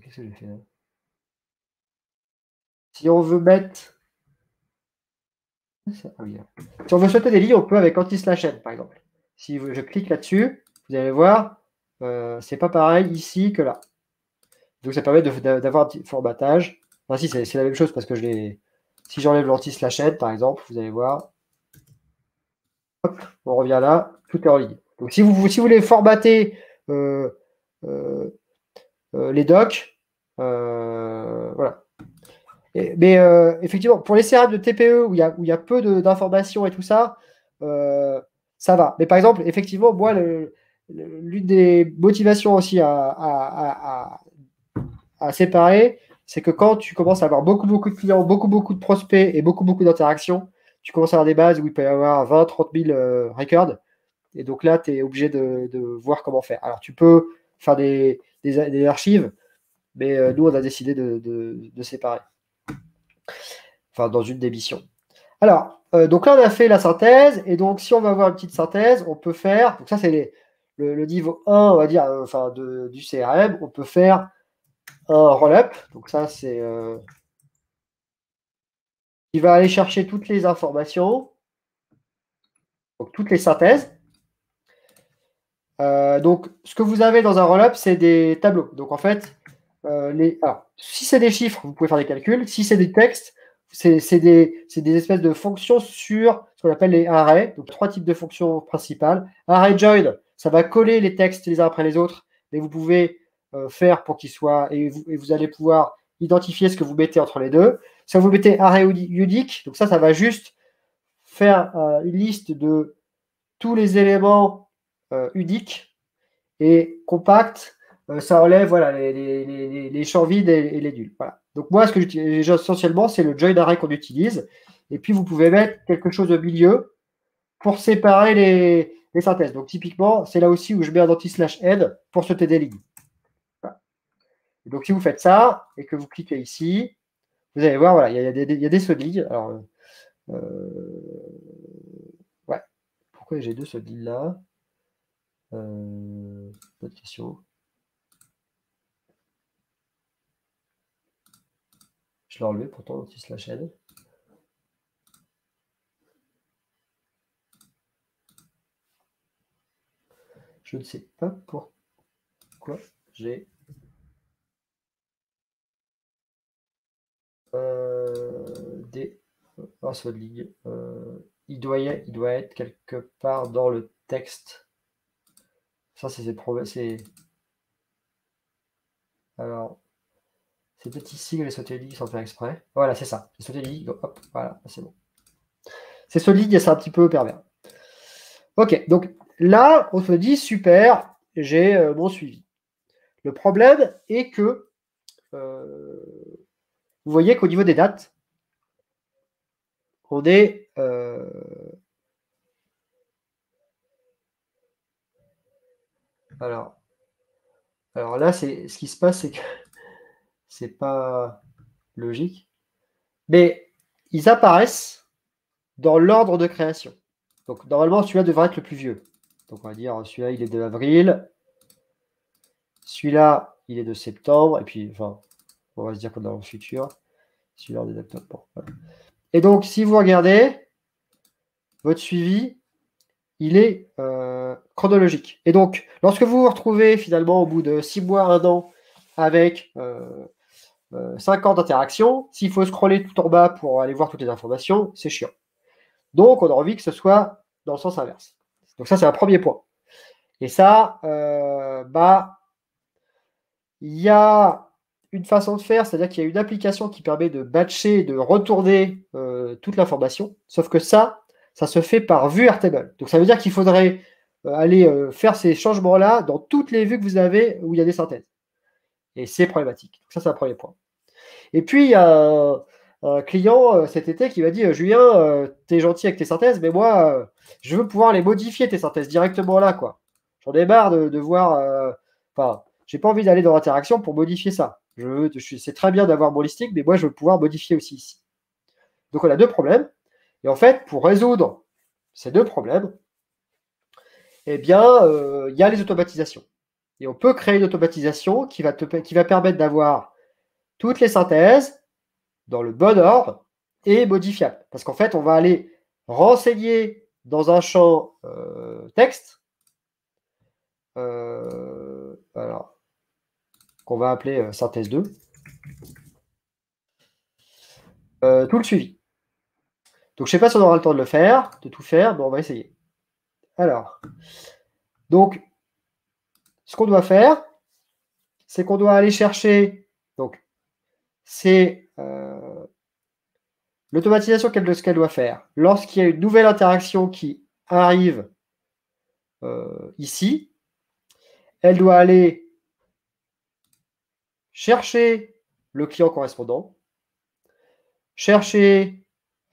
Qu'est-ce que j'ai fait là? Si on veut mettre. Ah oui. Si on veut sauter des lignes, on peut avec anti-slash n, par exemple. Si je clique là-dessus, vous allez voir, c'est pas pareil ici que là. Donc ça permet d'avoir un petit formatage. Enfin, si, c'est la même chose parce que si j'enlève l'anti-slash n, par exemple, vous allez voir, hop, on revient là, tout est en ligne. Donc si vous voulez formater les docs, voilà. Mais effectivement, pour les CRM de TPE où il y a peu d'informations et tout ça, ça va. Mais par exemple, effectivement, moi, l'une des motivations aussi à séparer, c'est que quand tu commences à avoir beaucoup, beaucoup de clients, beaucoup, beaucoup de prospects et beaucoup, beaucoup d'interactions, tu commences à avoir des bases où il peut y avoir 20, 30 000 records. Et donc là, tu es obligé de voir comment faire. Alors, tu peux faire des archives, mais nous, on a décidé de séparer. Enfin, dans une des missions. Alors, donc là, on a fait la synthèse. Et donc, si on veut avoir une petite synthèse, on peut faire. Donc, ça, c'est le niveau 1, on va dire, enfin, du CRM. On peut faire un roll-up. Donc, ça, c'est. Il va aller chercher toutes les informations, donc toutes les synthèses. Donc, ce que vous avez dans un roll-up, c'est des tableaux. Donc, en fait, alors, si c'est des chiffres, vous pouvez faire des calculs. Si c'est des textes, c'est des espèces de fonctions sur ce qu'on appelle les arrays. Donc, 3 types de fonctions principales. Array join, ça va coller les textes les uns après les autres, mais vous pouvez faire pour qu'ils soient, et vous allez pouvoir identifier ce que vous mettez entre les deux. Si vous mettez array unique, donc ça va juste faire une liste de tous les éléments uniques, et compact, ça enlève voilà, les champs vides et les nuls. Voilà. Donc moi, ce que j'utilise essentiellement, c'est le join array qu'on utilise. Et puis, vous pouvez mettre quelque chose au milieu pour séparer les synthèses. Donc typiquement, c'est là aussi où je mets un anti/n pour sauter des lignes. Voilà. Donc si vous faites ça et que vous cliquez ici, vous allez voir, voilà, il y a des solides. Alors, ouais. Pourquoi j'ai deux solides là Bonne question. Je l'ai enlevé pourtant, anti/n. Je ne sais pas pourquoi j'ai des morceaux de ligne. Il doit être quelque part dans le texte. Ça, c'est problèmes. Alors, c'est peut-être ici que les sautés de ligne sans faire exprès. Voilà, c'est ça. Les sautés de ligne, hop, voilà, c'est bon. C'est solide et c'est un petit peu pervers. Ok, donc là, on se dit, super, j'ai mon suivi. Le problème est que vous voyez qu'au niveau des dates, on est alors là, ce qui se passe, c'est que c'est pas logique, mais ils apparaissent dans l'ordre de création. Donc normalement, celui-là devrait être le plus vieux. Donc on va dire, celui-là, il est de avril, celui-là, il est de septembre, et puis, enfin, on va se dire qu'on est dans le futur, celui-là, on est d'octobre. Bon, voilà. Et donc, si vous regardez, votre suivi, il est chronologique. Et donc, lorsque vous vous retrouvez finalement au bout de 6 mois, 1 an, avec 5 ans d'interaction, s'il faut scroller tout en bas pour aller voir toutes les informations, c'est chiant. Donc, on a envie que ce soit dans le sens inverse. Donc ça, c'est un premier point. Et ça, il y a une façon de faire, c'est-à-dire qu'il y a une application qui permet de batcher, de retourner toute l'information, sauf que ça se fait par vue Airtable. Donc ça veut dire qu'il faudrait aller faire ces changements-là dans toutes les vues que vous avez où il y a des synthèses. Et c'est problématique. Donc ça, c'est un premier point. Et puis, il y a un client cet été qui m'a dit Julien, t'es gentil avec tes synthèses, mais moi, je veux pouvoir les modifier, tes synthèses, directement là, quoi. J'en ai marre de voir. Enfin, j'ai pas envie d'aller dans l'interaction pour modifier ça. C'est très bien d'avoir mon listing, mais moi, je veux pouvoir modifier aussi ici. Donc, on a deux problèmes. Et en fait, pour résoudre ces deux problèmes, eh bien, il y a les automatisations. Et on peut créer une automatisation qui va permettre d'avoir toutes les synthèses dans le bon ordre et modifiable. Parce qu'en fait, on va aller renseigner dans un champ texte, alors, qu'on va appeler synthèse 2, tout le suivi. Donc, je ne sais pas si on aura le temps de le faire, de tout faire, mais on va essayer. Alors, donc, ce qu'on doit faire, c'est qu'on doit aller chercher, donc, c'est l'automatisation ce qu'elle doit faire. Lorsqu'il y a une nouvelle interaction qui arrive ici, elle doit aller chercher le client correspondant, chercher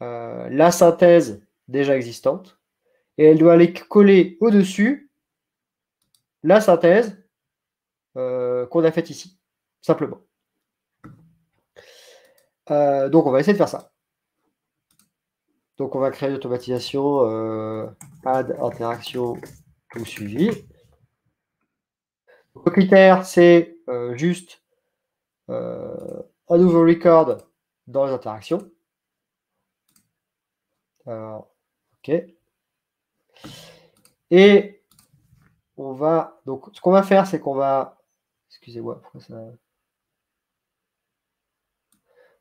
la synthèse déjà existante, et elle doit aller coller au-dessus la synthèse qu'on a faite ici, simplement. Donc, on va essayer de faire ça. Donc, on va créer l'automatisation add interaction tout suivi. Donc, le critère, c'est juste un nouveau record dans les interactions. Alors, OK. Et on va, donc, ce qu'on va faire, c'est qu'on va, excusez-moi, pourquoi ça...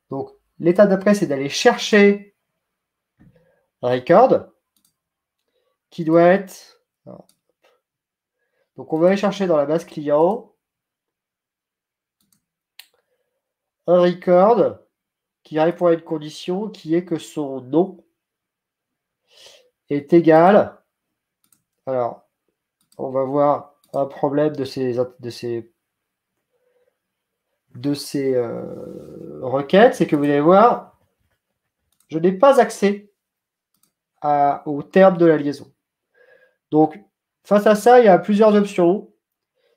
Donc, L'étape d'après, c'est d'aller chercher un record qui doit être... Donc, on va aller chercher dans la base client un record qui répond à une condition qui est que son nom est égal. Alors, on va voir un problème de ces requêtes, c'est que vous allez voir, je n'ai pas accès au terme de la liaison. Donc, face à ça, il y a plusieurs options.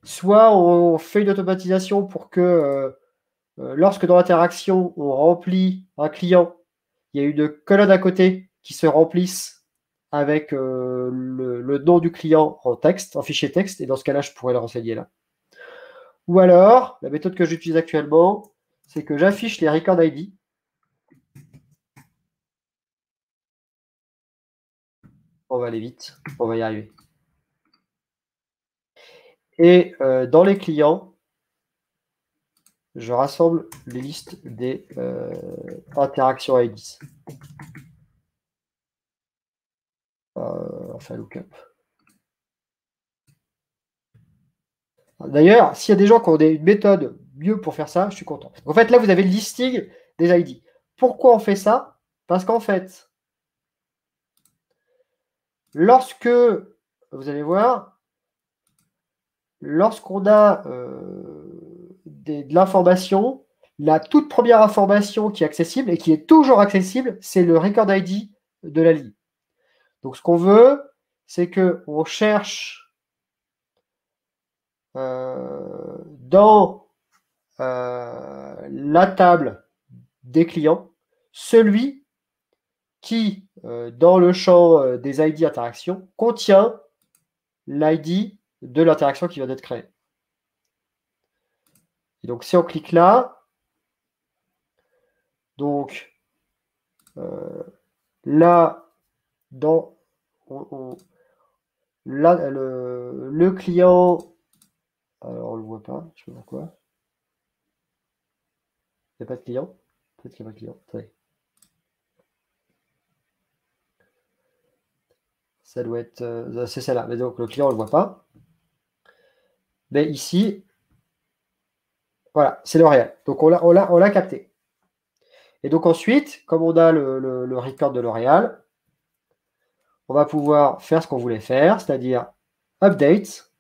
Soit on fait une automatisation pour que lorsque dans l'interaction, on remplit un client, il y a une colonne à côté qui se remplisse avec le nom du client en texte, en fichier texte, et dans ce cas-là, je pourrais le renseigner là. Ou alors, la méthode que j'utilise actuellement, c'est que j'affiche les record ID. On va aller vite, on va y arriver. Et dans les clients, je rassemble les listes des interactions IDs. Enfin, lookup. D'ailleurs, s'il y a des gens qui ont une méthode mieux pour faire ça, je suis content. En fait, là, vous avez le listing des ID. Pourquoi on fait ça? Parce qu'en fait, lorsque, vous allez voir, lorsqu'on a de l'information, la toute première information qui est accessible et qui est toujours accessible, c'est le record ID de la ligne. Donc, ce qu'on veut, c'est qu'on cherche dans la table des clients celui qui, dans le champ des ID interactions, contient l'ID de l'interaction qui vient d'être créée. Et donc, si on clique là, donc là, dans là, le client, alors on ne le voit pas, je sais pas pourquoi. Il n'y a pas de client. Peut-être qu'il n'y a pas de client. Attendez. Ça doit être... c'est celle-là. Mais donc, le client, on ne le voit pas. Mais ici, voilà, c'est le réel. Donc, on l'a capté. Et donc, ensuite, comme on a le record de L'Oréal, on va pouvoir faire ce qu'on voulait faire, c'est-à-dire update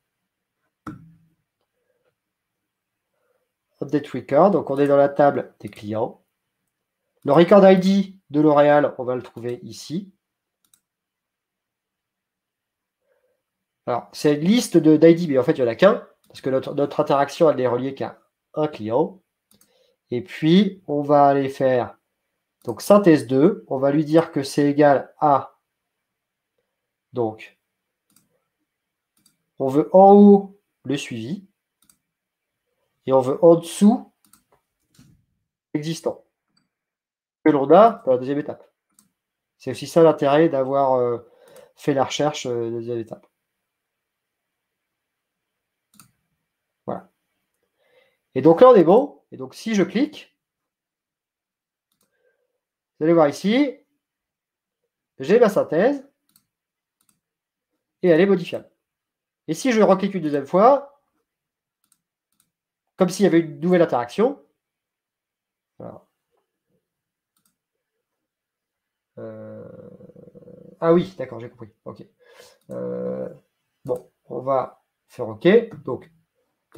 record. Donc, on est dans la table des clients. Le record ID de L'Oréal, on va le trouver ici. Alors, c'est une liste d'ID, mais en fait, il n'y en a qu'un, parce que notre interaction, elle n'est reliée qu'à un client. Et puis, on va aller faire donc synthèse 2. On va lui dire que c'est égal à... Donc, on veut en haut le suivi, et on veut en dessous l'existant, que l'on a dans la deuxième étape. C'est aussi ça l'intérêt d'avoir fait la recherche de la deuxième étape. Voilà. Et donc là, on est bon. Et donc, si je clique, vous allez voir ici, j'ai ma synthèse, et elle est modifiable. Et si je reclique une deuxième fois, comme s'il y avait une nouvelle interaction, voilà. Ah oui, d'accord, j'ai compris. Ok. Bon, on va faire OK. Donc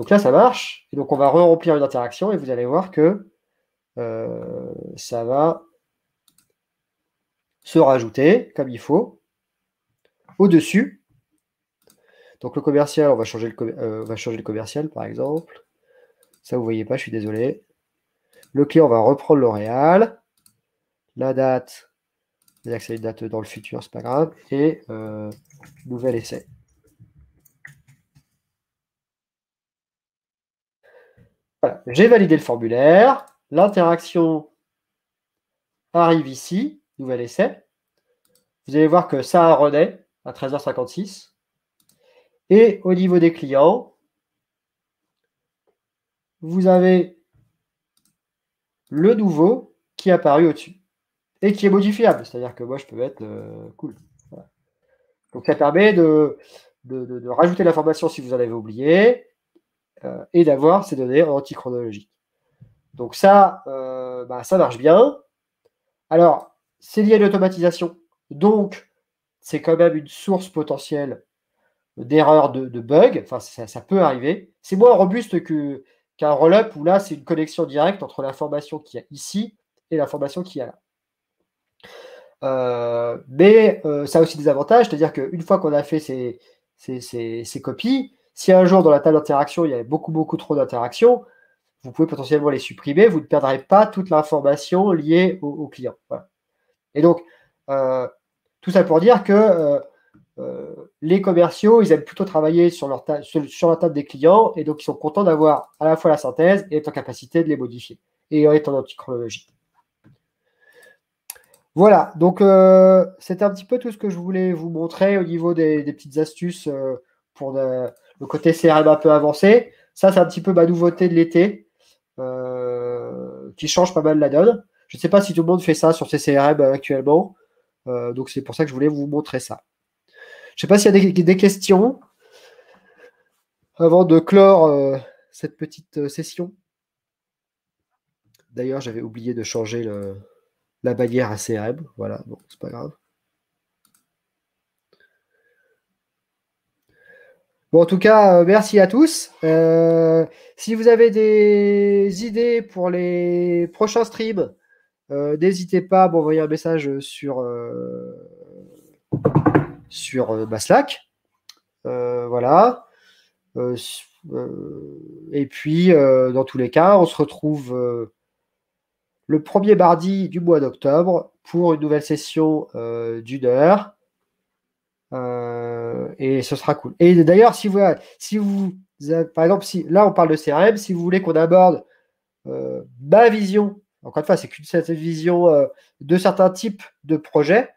là, ça marche. Et donc, on va remplir une interaction et vous allez voir que ça va se rajouter comme il faut au-dessus. Donc, le commercial, on va changer le commercial, par exemple. Ça, vous ne voyez pas, je suis désolé. Le client, on va reprendre L'Oréal. La date, c'est-à-dire que c'est une date dans le futur, c'est pas grave. Et nouvel essai. Voilà, j'ai validé le formulaire. L'interaction arrive ici, nouvel essai. Vous allez voir que ça renaît à 13h56. Et au niveau des clients, vous avez le nouveau qui est apparu au-dessus et qui est modifiable. C'est-à-dire que moi, je peux mettre cool. Voilà. Donc, ça permet de rajouter l'information si vous en avez oublié et d'avoir ces données en antichronologique. Donc, ça, ça marche bien. Alors, c'est lié à l'automatisation. Donc, c'est quand même une source potentielle d'erreurs, de bugs. Enfin, ça peut arriver. C'est moins robuste qu'un roll-up où là, c'est une connexion directe entre l'information qu'il y a ici et l'information qu'il y a là. Mais ça a aussi des avantages, c'est-à-dire qu'une fois qu'on a fait ces copies, si un jour dans la table d'interaction, il y avait beaucoup trop d'interactions, vous pouvez potentiellement les supprimer, vous ne perdrez pas toute l'information liée au client. Voilà. Et donc, tout ça pour dire que les commerciaux, ils aiment plutôt travailler sur la table des clients, et donc ils sont contents d'avoir à la fois la synthèse et être en capacité de les modifier, et en étant antichronologie. Voilà, donc c'est un petit peu tout ce que je voulais vous montrer au niveau des petites astuces pour le côté CRM un peu avancé. Ça, c'est un petit peu ma nouveauté de l'été qui change pas mal la donne. Je ne sais pas si tout le monde fait ça sur ses CRM actuellement, donc c'est pour ça que je voulais vous montrer ça. Je ne sais pas s'il y a des questions avant de clore cette petite session. D'ailleurs, j'avais oublié de changer la bannière à CRM. Voilà, bon, c'est pas grave. Bon, en tout cas, merci à tous. Si vous avez des idées pour les prochains streams, n'hésitez pas à m'envoyer un message sur Slack. Voilà. Et puis, dans tous les cas, on se retrouve le premier mardi du mois d'octobre pour une nouvelle session d'1 heure. Et ce sera cool. Et d'ailleurs, si vous par exemple, si là on parle de CRM, si vous voulez qu'on aborde ma vision, encore une fois, c'est qu'une certaine vision de certains types de projets,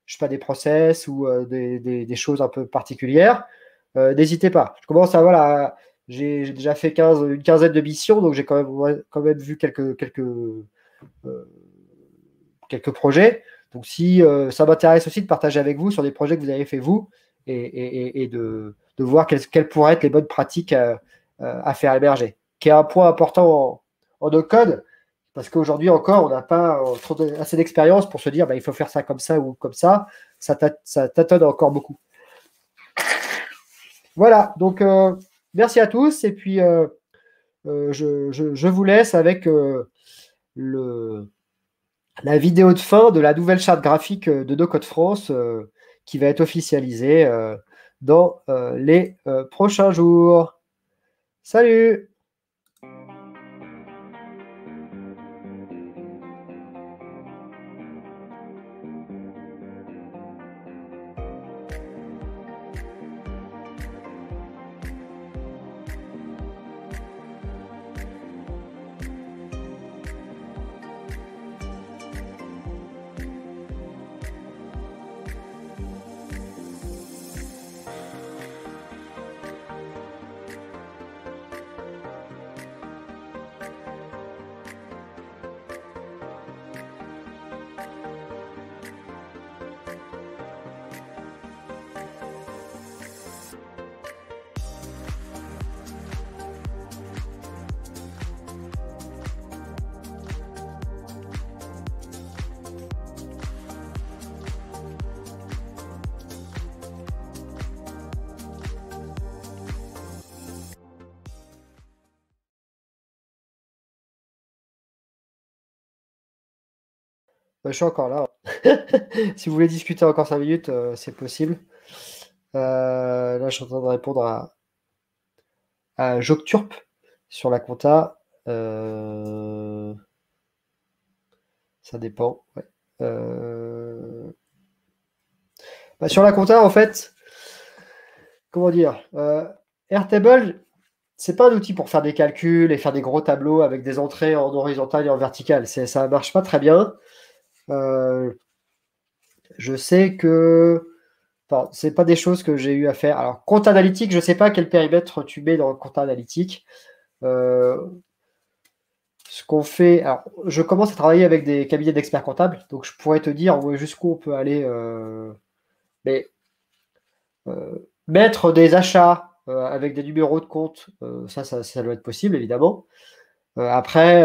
je sais pas, des process ou des choses un peu particulières, n'hésitez pas. Je commence à voilà, j'ai déjà fait une quinzaine de missions, donc j'ai quand même vu quelques projets. Donc, si ça m'intéresse aussi de partager avec vous sur des projets que vous avez fait vous et de voir quelles pourraient être les bonnes pratiques à faire émerger, qui est un point important en no-code, parce qu'aujourd'hui encore, on n'a pas assez d'expérience pour se dire il faut faire ça comme ça ou comme ça. Ça tâtonne encore beaucoup. Voilà, donc merci à tous, et puis je vous laisse avec la vidéo de fin de la nouvelle charte graphique de No Code France qui va être officialisée dans les prochains jours. Salut! Je suis encore là. Si vous voulez discuter encore 5 minutes, c'est possible. Là, je suis en train de répondre à Jocturp sur la compta. Ça dépend. Ouais. Sur la compta, en fait, comment dire, Airtable, c'est pas un outil pour faire des calculs et faire des gros tableaux avec des entrées en horizontal et en vertical. Ça marche pas très bien. Je sais que c'est pas des choses que j'ai eu à faire. Alors, compte analytique, je sais pas quel périmètre tu mets dans le compte analytique. ce qu'on fait, alors je commence à travailler avec des cabinets d'experts comptables, donc je pourrais te dire jusqu'où on peut aller, mais mettre des achats avec des numéros de compte, ça doit être possible évidemment. Après,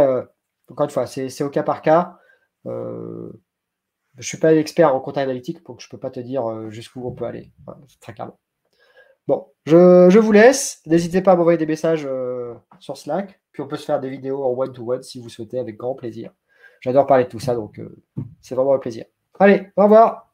encore une fois, c'est au cas par cas. Je suis pas expert en compta analytique, donc je peux pas te dire jusqu'où on peut aller, voilà, très clairement. Bon, je vous laisse. N'hésitez pas à m'envoyer des messages sur Slack, puis on peut se faire des vidéos en one-to-one si vous souhaitez, avec grand plaisir. J'adore parler de tout ça, donc c'est vraiment un plaisir. Allez, au revoir!